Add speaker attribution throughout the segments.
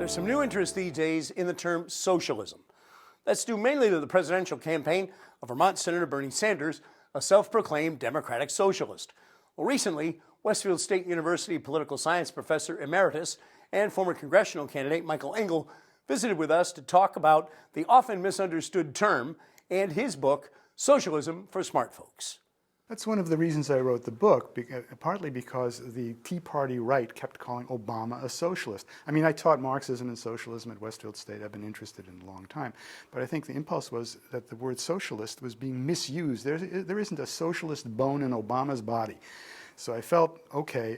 Speaker 1: There's some new interest these days in the term socialism. That's due mainly to the presidential campaign of Vermont Senator Bernie Sanders, a self-proclaimed democratic socialist. Well, recently, Westfield State University political science professor-emeritus and former congressional candidate Michael Engel visited with us to talk about the often misunderstood term and his book, Socialism for Smart Folks.
Speaker 2: That's one of the reasons I wrote the book, partly because the Tea Party right kept calling Obama a socialist. I mean, I taught Marxism and socialism at Westfield State. I've been interested in a long time. But I think the impulse was that the word socialist was being misused. There isn't a socialist bone in Obama's body. So I felt, okay,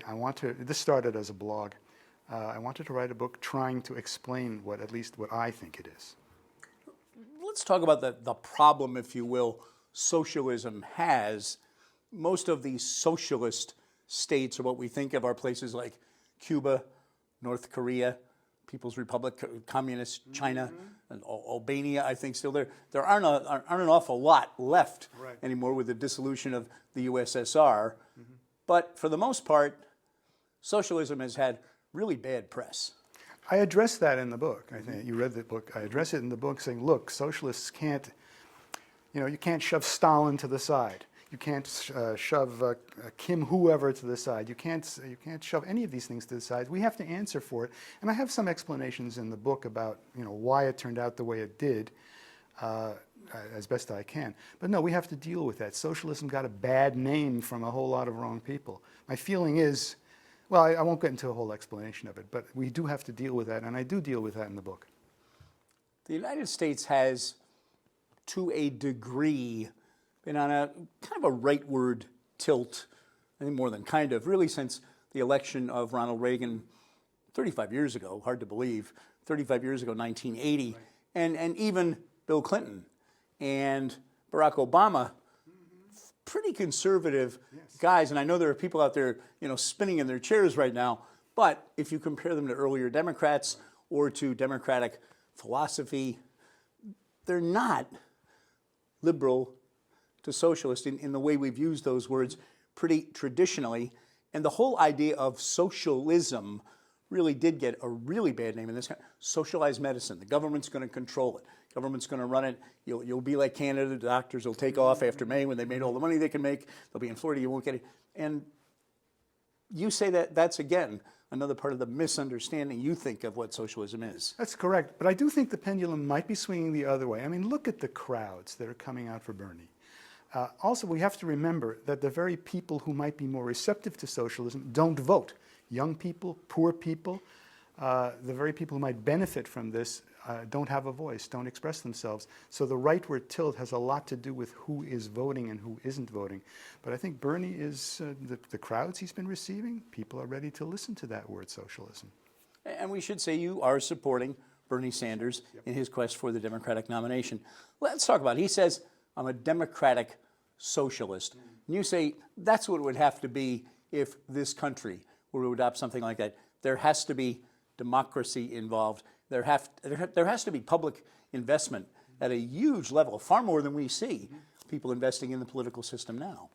Speaker 2: this started as a blog. I wanted to write a book trying to explain at least what I think it is.
Speaker 1: Let's talk about the problem, if you will, socialism has. Most of these socialist states are what we think of are places like Cuba, North Korea, People's Republic, Communist China, and Albania, I think still there. There aren't an awful lot left anymore with the dissolution of the USSR. But for the most part, socialism has had really bad press.
Speaker 2: I address that in the book. I think you read the book. I address it in the book saying, look, socialists can't, you can't shove Stalin to the side. You can't shove Kim whoever to the side. You can't shove any of these things to the side. We have to answer for it. And I have some explanations in the book about why it turned out the way it did, as best I can. But no, we have to deal with that. Socialism got a bad name from a whole lot of wrong people. My feeling is, well, I won't get into a whole explanation of it, but we do have to deal with that, and I do deal with that in the book.
Speaker 1: The United States has, to a degree, been on a kind of a rightward tilt, I think more than kind of, really since the election of Ronald Reagan 35 years ago, hard to believe, 35 years ago, 1980, and even Bill Clinton and Barack Obama, pretty conservative guys. And I know there are people out there, spinning in their chairs right now, but if you compare them to earlier Democrats or to Democratic philosophy, they're not liberal to socialist in the way we've used those words pretty traditionally. And the whole idea of socialism really did get a really bad name in this country. Socialized medicine. The government's going to control it. Government's going to run it. You'll be like Canada. The doctors will take off after May when they made all the money they can make. They'll be in Florida. You won't get it. And you say that that's, again, another part of the misunderstanding you think of what socialism is.
Speaker 2: That's correct. But I do think the pendulum might be swinging the other way. I mean, look at the crowds that are coming out for Bernie. Also, we have to remember that the very people who might be more receptive to socialism don't vote. Young people, poor people, the very people who might benefit from this don't have a voice, don't express themselves. So the rightward tilt has a lot to do with who is voting and who isn't voting. But I think Bernie is, the crowds he's been receiving, people are ready to listen to that word, socialism.
Speaker 1: And we should say you are supporting Bernie Sanders in his quest for the Democratic nomination. Let's talk about it. He says, I'm a democratic socialist. And you say that's what it would have to be if this country were to adopt something like that. There has to be democracy involved. There has to be public investment at a huge level, far more than we see people investing in the political system now.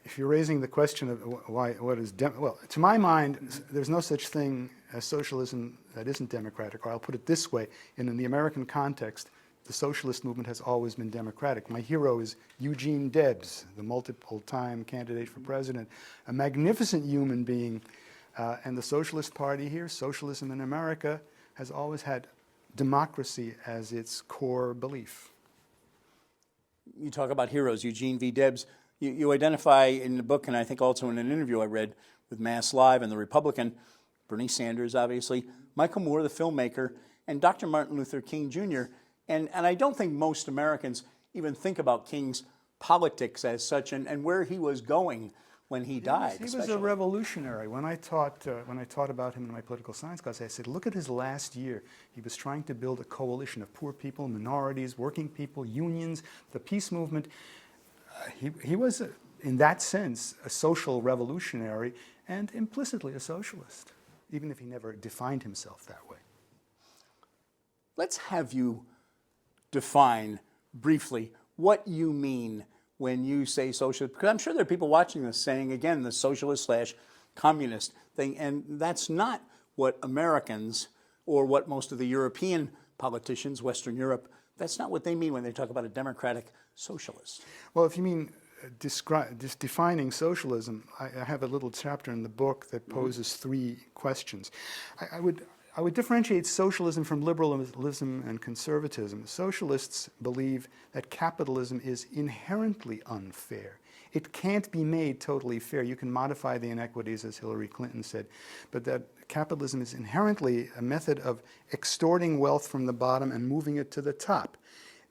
Speaker 2: If you're raising the question of what is well, to my mind, there's no such thing as socialism that isn't democratic. Or I'll put it this way: in the American context, the socialist movement has always been democratic. My hero is Eugene Debs, the multiple-time candidate for president, a magnificent human being. And the Socialist Party here, socialism in America, has always had democracy as its core belief.
Speaker 1: You talk about heroes, Eugene V. Debs. You identify in the book, and I think also in an interview I read with Mass Live and the Republican, Bernie Sanders, obviously, Michael Moore, the filmmaker, and Dr. Martin Luther King Jr., And I don't think most Americans even think about King's politics as such and where he was going when he died.
Speaker 2: He was a revolutionary. When I taught about him in my political science class, I said, look at his last year. He was trying to build a coalition of poor people, minorities, working people, unions, the peace movement. He was, in that sense, a social revolutionary and implicitly a socialist, even if he never defined himself that way.
Speaker 1: Let's have you define briefly what you mean when you say socialist, because I'm sure there are people watching this saying, again, the socialist/communist thing, and that's not what Americans or what most of the European politicians, Western Europe, that's not what they mean when they talk about a democratic socialist.
Speaker 2: Well, if you mean defining socialism, I have a little chapter in the book that poses three questions. I would differentiate socialism from liberalism and conservatism. Socialists believe that capitalism is inherently unfair. It can't be made totally fair. You can modify the inequities, as Hillary Clinton said, but that capitalism is inherently a method of extorting wealth from the bottom and moving it to the top.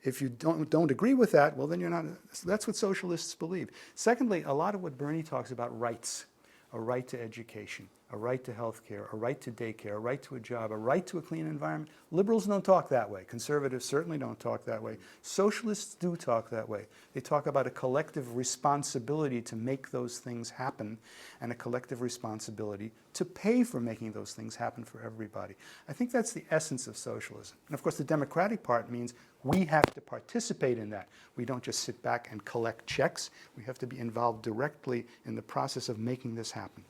Speaker 2: If you don't agree with that, well, then you're not. That's what socialists believe. Secondly, a lot of what Bernie talks about, rights, a right to education, a right to health care, a right to daycare, a right to a job, a right to a clean environment. Liberals don't talk that way. Conservatives certainly don't talk that way. Socialists do talk that way. They talk about a collective responsibility to make those things happen and a collective responsibility to pay for making those things happen for everybody. I think that's the essence of socialism. And of course, the democratic part means we have to participate in that. We don't just sit back and collect checks. We have to be involved directly in the process of making this happen.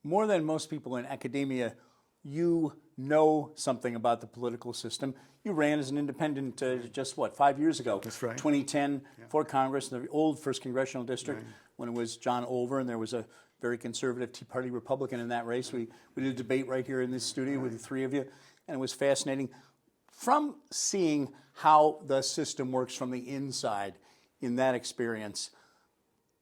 Speaker 1: More than most people in academia, you know something about the political system. You ran as an independent just, 5 years ago?
Speaker 2: That's right.
Speaker 1: 2010 for Congress, in the old 1st Congressional District,
Speaker 2: Right.
Speaker 1: when it was John Olver, and there was a very conservative Tea Party Republican in that race. We did a debate right here in this studio with the three of you, and it was fascinating. From seeing how the system works from the inside in that experience,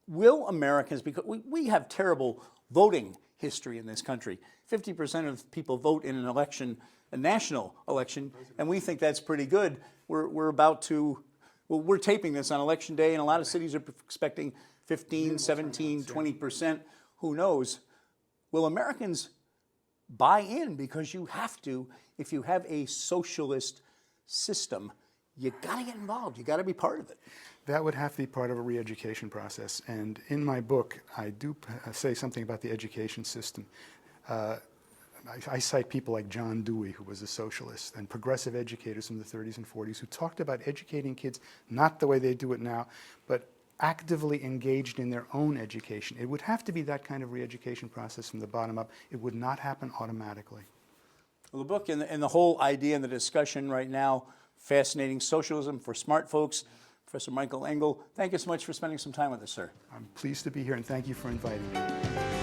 Speaker 1: will Americans, because we have terrible voting history in this country. 50% of people vote in an election, a national election, and we think that's pretty good. We're about to, well, we're taping this on Election Day, and a lot of cities are expecting 15, 17, 20%. Who knows? Will Americans buy in? Because you have to, if you have a socialist system, you got to get involved. You got to be part of it.
Speaker 2: That would have to be part of a re-education process. And in my book, I do say something about the education system. I cite people like John Dewey, who was a socialist, and progressive educators from the 30s and 40s who talked about educating kids not the way they do it now, but actively engaged in their own education. It would have to be that kind of re-education process from the bottom up. It would not happen automatically.
Speaker 1: Well, the book and the whole idea and the discussion right now, Fascinating Socialism for Smart Folks, Professor Michael Engel, thank you so much for spending some time with us, sir.
Speaker 2: I'm pleased to be here, and thank you for inviting me.